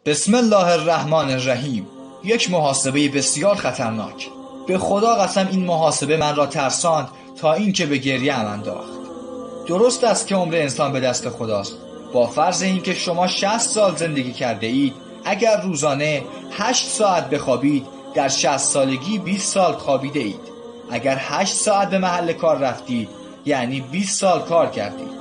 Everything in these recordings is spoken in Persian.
بسم الله الرحمن الرحیم. یک محاسبه بسیار خطرناک. به خدا قسم این محاسبه من را ترساند تا اینکه به گریه ام انداخت. درست است که عمر انسان به دست خداست. با فرض اینکه شما 60 سال زندگی کرده اید، اگر روزانه 8 ساعت بخوابید، در 60 سالگی 20 سال خوابیده اید. اگر 8 ساعت به محل کار رفتید، یعنی 20 سال کار کردید.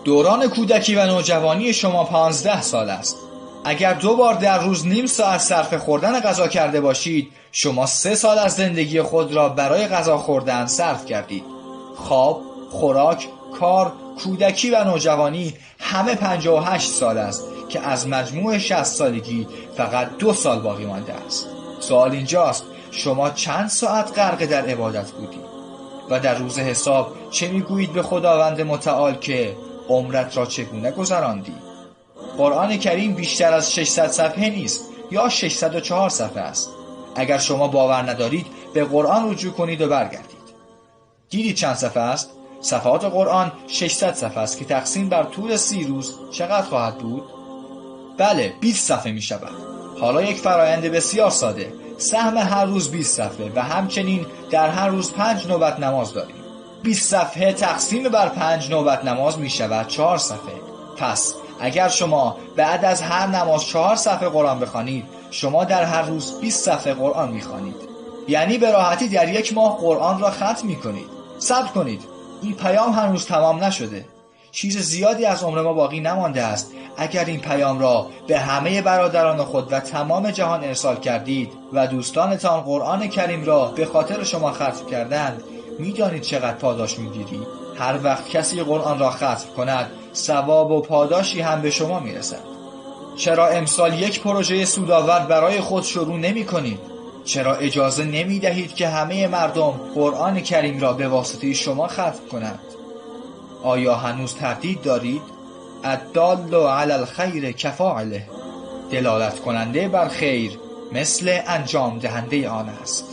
دوران کودکی و نوجوانی شما 15 سال است. اگر 2 بار در روز نیم ساعت صرف خوردن غذا کرده باشید، شما 3 سال از زندگی خود را برای غذا خوردن صرف کردید. خواب، خوراک، کار، کودکی و نوجوانی همه 58 سال است که از مجموع 60 سالگی فقط 2 سال باقی مانده است. سوال اینجاست شما چند ساعت غرق در عبادت بودید؟ و در روز حساب چه میگویید به خداوند متعال که عمرت را چگونه گذراندی؟ قرآن کریم بیشتر از 600 صفحه نیست، یا 604 صفحه است. اگر شما باور ندارید به قرآن رجوع کنید و برگردید. دیدید چند صفحه است؟ صفحات قرآن 600 صفحه است که تقسیم بر طول 30 روز چقدر خواهد بود؟ بله، 20 صفحه می شود. حالا یک فرایند بسیار ساده. سهم هر روز 20 صفحه و همچنین در هر روز 5 نوبت نماز داریم. 20 صفحه تقسیم بر 5 نوبت نماز می شود 4 صفحه. پس اگر شما بعد از هر نماز 4 صفحه قرآن بخوانید، شما در هر روز 20 صفحه قرآن میخوانید. یعنی به راحتی در 1 ماه قرآن را ختم میکنید. صبر کنید، این پیام هنوز تمام نشده. چیز زیادی از عمر ما باقی نمانده است. اگر این پیام را به همه برادران خود و تمام جهان ارسال کردید و دوستانتان قرآن کریم را به خاطر شما ختم کردند، میدانید چقدر پاداش میگیرید؟ هر وقت کسی قرآن را ختم کند، ثواب و پاداشی هم به شما میرسد. چرا امسال یک پروژه سودآور برای خود شروع نمی کنید؟ چرا اجازه نمی دهید که همه مردم قرآن کریم را به واسطه شما ختم کنند؟ آیا هنوز تردید دارید؟ الدال علی الخیر کفاعله. دلالت کننده بر خیر مثل انجام دهنده آن است.